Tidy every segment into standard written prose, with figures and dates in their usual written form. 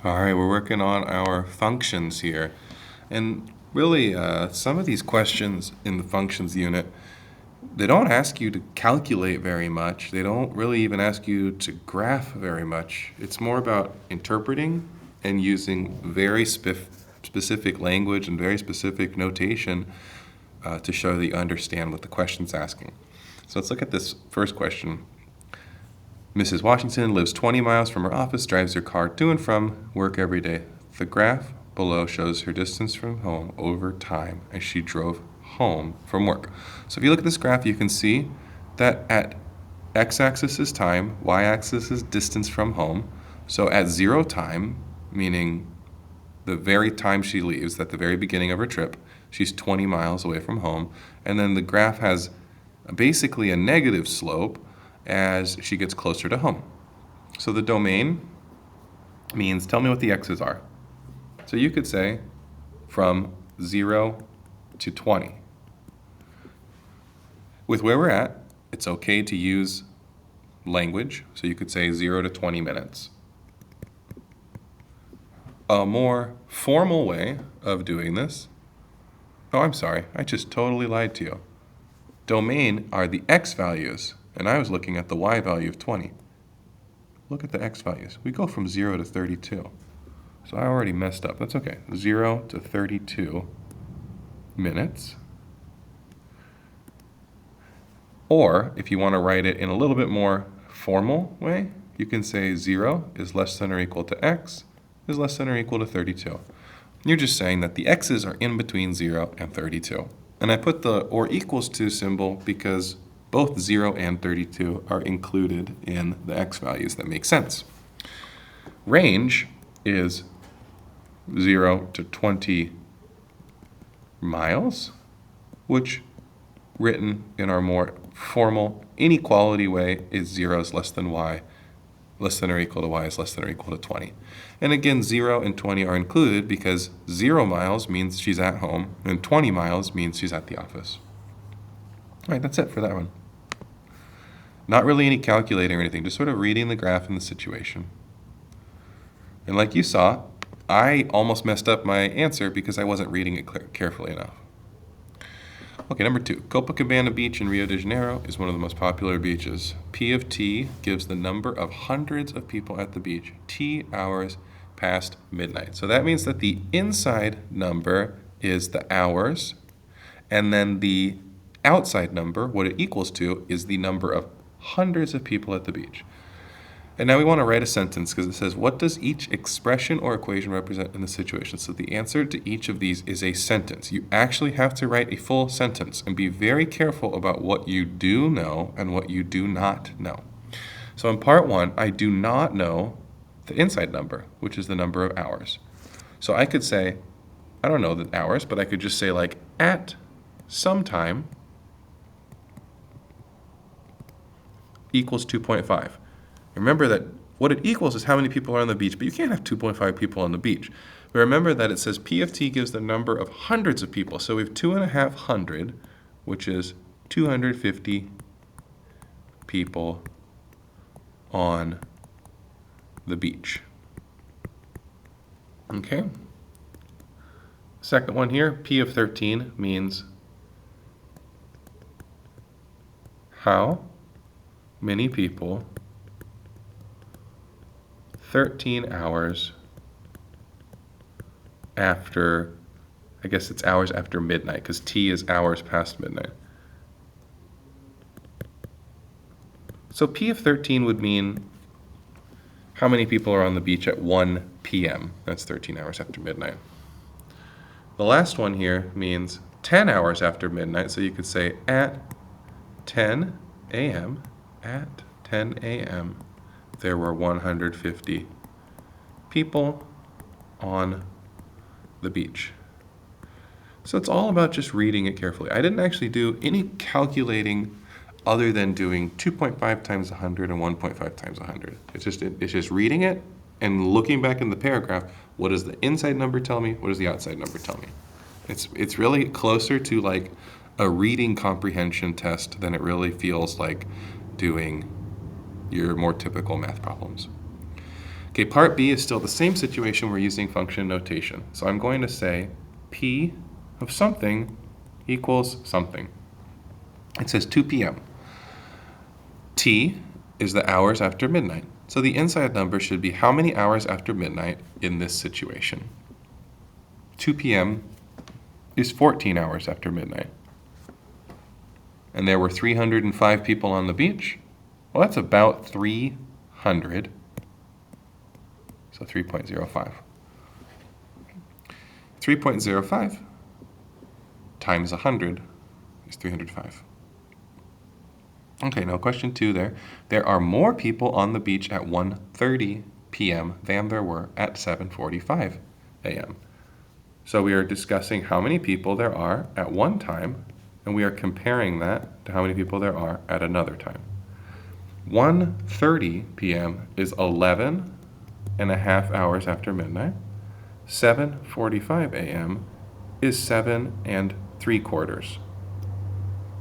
All right, we're working on our functions here. And really, some of these questions in the functions unit, they don't ask you to calculate very much. They don't really even ask you to graph very much. It's more about interpreting and using very specific language and very specific notation to show that you understand what the question's asking. So let's look at this first question. Mrs. Washington lives 20 miles from her office, drives her car to and from work every day. The graph below shows her distance from home over time as she drove home from work. So if you look at this graph, you can see that at x-axis is time, y-axis is distance from home. So at 0 time, meaning the very time she leaves, at the very beginning of her trip, she's 20 miles away from home. And then the graph has basically a negative slope as she gets closer to home. So the domain means tell me what the x's are. So you could say from 0 to 20. With where we're at, it's okay to use language. So you could say 0 to 20 minutes. A more formal way of doing this, oh, I'm sorry, I just totally lied to you. Domain are the x values, and I was looking at the y value of 20. Look at the x values. We go from 0 to 32. So I already messed up. That's okay. 0 to 32 minutes. Or if you want to write it in a little bit more formal way, you can say 0 is less than or equal to x is less than or equal to 32. You're just saying that the x's are in between 0 and 32. And I put the or equals to symbol because both 0 and 32 are included in the x values. That makes sense. Range is 0 to 20 miles, which written in our more formal inequality way is 0 is less than y, less than or equal to y is less than or equal to 20. And again, 0 and 20 are included because 0 miles means she's at home and 20 miles means she's at the office. All right, that's it for that one. Not really any calculating or anything, just sort of reading the graph and the situation. And like you saw, I almost messed up my answer because I wasn't reading it carefully enough. Okay, number 2. Copacabana Beach in Rio de Janeiro is one of the most popular beaches. P of t gives the number of hundreds of people at the beach, t hours past midnight. So that means that the inside number is the hours, and then the outside number, what it equals to, is the number of hundreds of people at the beach. And now we want to write a sentence because it says, what does each expression or equation represent in the situation? So the answer to each of these is a sentence. You actually have to write a full sentence and be very careful about what you do know and what you do not know. So in part 1, I do not know the inside number, which is the number of hours. So I could say, I don't know the hours, but I could just say like at some time equals 2.5. Remember that what it equals is how many people are on the beach, but you can't have 2.5 people on the beach. But remember that it says P of t gives the number of hundreds of people. So we have 2.5 which is 250 people on the beach. Okay? Second one here, P of 13 means how many people 13 hours after, I guess it's hours after midnight, because t is hours past midnight. So P of 13 would mean how many people are on the beach at 1 p.m. That's 13 hours after midnight. The last one here means 10 hours after midnight, so you could say at 10 a.m., at 10 a.m., there were 150 people on the beach. So it's all about just reading it carefully. I didn't actually do any calculating other than doing 2.5 times 100 and 1.5 times 100. It's just reading it and looking back in the paragraph. What does the inside number tell me? What does the outside number tell me? It's really closer to like a reading comprehension test than it really feels like doing your more typical math problems. Okay, part B is still the same situation. We're using function notation. So I'm going to say P of something equals something. It says 2 p.m. T is the hours after midnight. So the inside number should be how many hours after midnight in this situation. 2 p.m. is 14 hours after midnight. And there were 305 people on the beach. Well, that's about 300. So 3.05. 3.05 times 100 is 305. Okay, now question 2 there. There are more people on the beach at 1:30 p.m. than there were at 7:45 a.m. So we are discussing how many people there are at one time, and we are comparing that to how many people there are at another time. 1:30 p.m. is 11 and a half hours after midnight. 7:45 a.m. is 7 3/4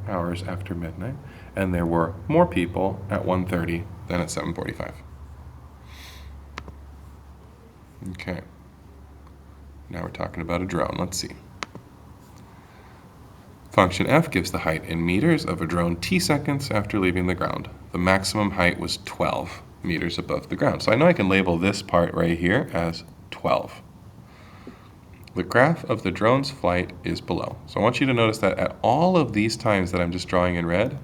hours after midnight, and there were more people at 1:30 than at 7:45. Okay. Now we're talking about a drone. Let's see. Function f gives the height in meters of a drone t seconds after leaving the ground. The maximum height was 12 meters above the ground. So I know I can label this part right here as 12. The graph of the drone's flight is below. So I want you to notice that at all of these times that I'm just drawing in red,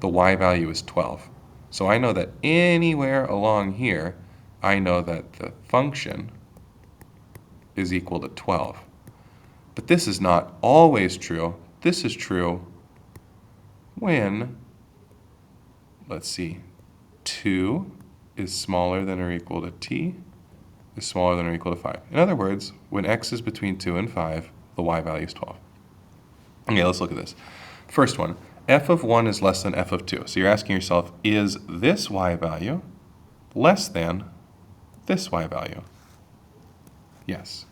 the y value is 12. So I know that anywhere along here, I know that the function is equal to 12. But this is not always true. This is true when, let's see, 2 is smaller than or equal to t is smaller than or equal to 5. In other words, when x is between 2 and 5, the y value is 12. Okay, let's look at this. First one, f of 1 is less than f of 2. So you're asking yourself, is this y value less than this y value? Yes.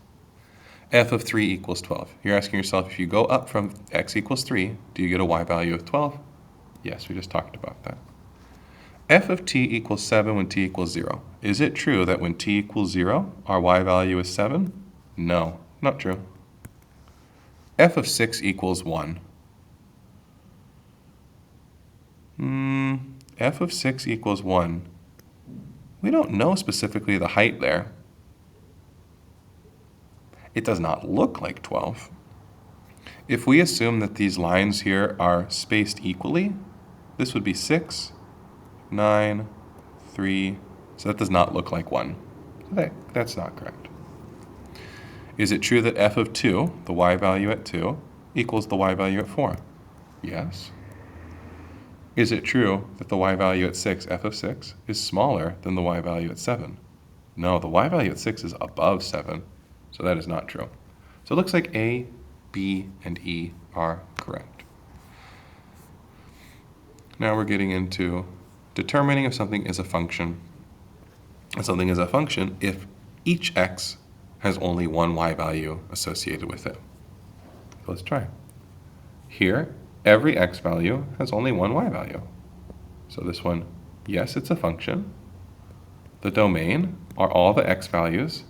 F of 3 equals 12. You're asking yourself, if you go up from x equals 3, do you get a y value of 12? Yes, we just talked about that. F of t equals 7 when t equals 0. Is it true that when t equals 0, our y value is 7? No, not true. F of 6 equals 1. F of 6 equals 1. We don't know specifically the height there. It does not look like 12. If we assume that these lines here are spaced equally, this would be 6, 9, 3, so that does not look like 1. That's not correct. Is it true that f of 2, the y value at 2, equals the y value at 4? Yes. Is it true that the y value at 6, f of 6, is smaller than the y value at 7? No, the y value at 6 is above 7, so that is not true. So it looks like A, B, and E are correct. Now we're getting into determining if something is a function. And something is a function if each x has only one y value associated with it. So let's try. Here, every x value has only one y value. So this one, yes, it's a function. The domain are all the x values.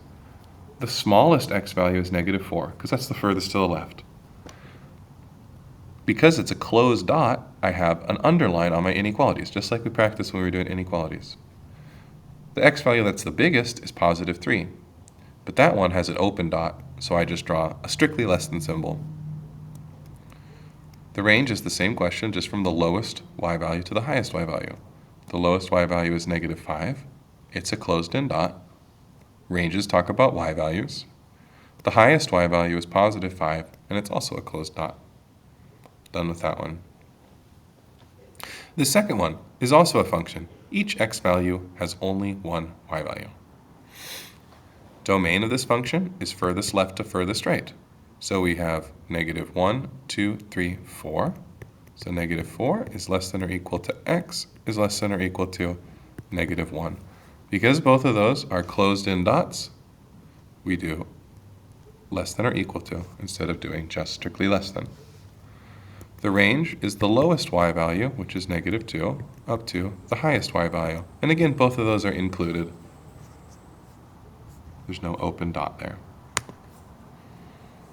The smallest x value is -4, because that's the furthest to the left. Because it's a closed dot, I have an underline on my inequalities, just like we practiced when we were doing inequalities. The x value that's the biggest is +3, but that one has an open dot, so I just draw a strictly less than symbol. The range is the same question, just from the lowest y value to the highest y value. The lowest y value is -5. It's a closed-in dot. Ranges talk about y values. The highest y value is +5, and it's also a closed dot. Done with that one. The second one is also a function. Each x value has only one y value. Domain of this function is furthest left to furthest right. So we have -1, 2, 3, 4. So -4 is less than or equal to x is less than or equal to -1. Because both of those are closed-in dots, we do less than or equal to instead of doing just strictly less than. The range is the lowest y value, which is -2, up to the highest y value. And again, both of those are included. There's no open dot there.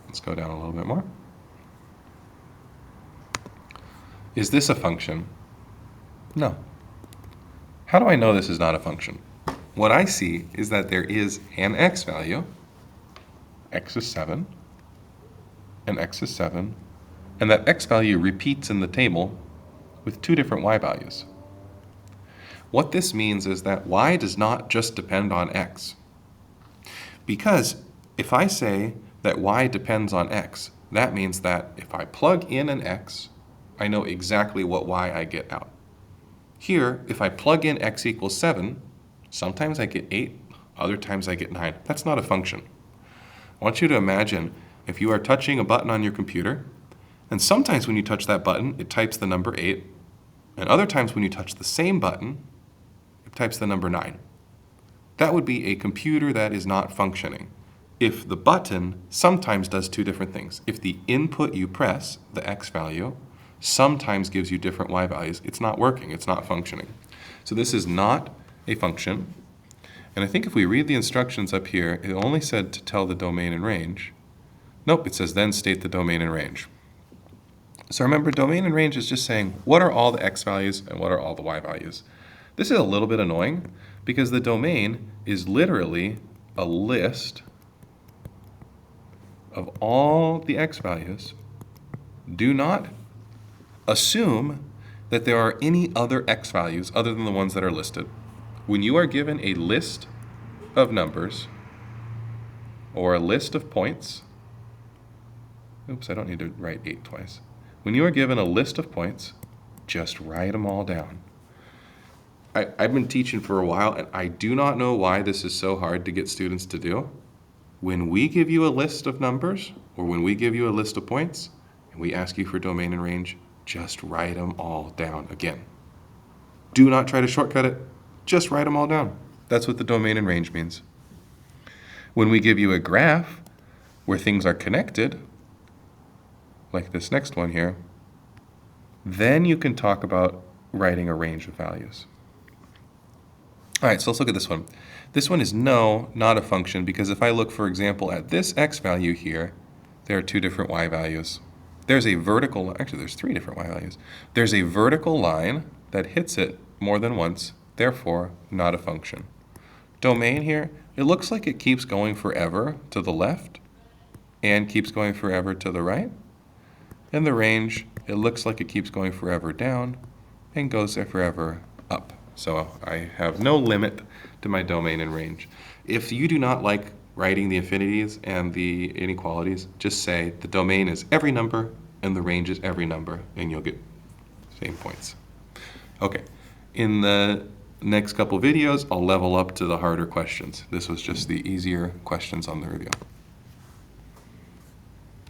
Let's go down a little bit more. Is this a function? No. How do I know this is not a function? What I see is that there is an x value, x is 7, and x is 7, and that x value repeats in the table with two different y values. What this means is that y does not just depend on x. Because if I say that y depends on x, that means that if I plug in an x, I know exactly what y I get out. Here, if I plug in x equals 7, sometimes I get 8, other times I get 9. That's not a function. I want you to imagine if you are touching a button on your computer, and sometimes when you touch that button, it types the number 8, and other times when you touch the same button, it types the number 9. That would be a computer that is not functioning. If the button sometimes does two different things. If the input you press, the x value, sometimes gives you different y values, it's not working, it's not functioning. So this is not a function. And I think if we read the instructions up here, it only said to tell the domain and range. Nope, it says then state the domain and range. So remember, domain and range is just saying what are all the x values and what are all the y values. This is a little bit annoying because the domain is literally a list of all the x values. Do not assume that there are any other x values other than the ones that are listed. When you are given a list of numbers or a list of points, oops, I don't need to write 8 twice. When you are given a list of points, just write them all down. I've been teaching for a while, and I do not know why this is so hard to get students to do. When we give you a list of numbers, or when we give you a list of points, and we ask you for domain and range, just write them all down again. Do not try to shortcut it. Just write them all down. That's what the domain and range means. When we give you a graph where things are connected, like this next one here, then you can talk about writing a range of values. All right, so let's look at this one. This one is no, not a function, because if I look, for example, at this x value here, there are two different y values. There's a vertical, actually there's three different y values. There's a vertical line that hits it more than once, therefore not a function. Domain here, it looks like it keeps going forever to the left and keeps going forever to the right. And the range, it looks like it keeps going forever down and goes forever up. So I have no limit to my domain and range. If you do not like writing the infinities and the inequalities, just say the domain is every number and the range is every number, and you'll get same points. Okay, in the next couple videos, I'll level up to the harder questions. This was just the easier questions on the review.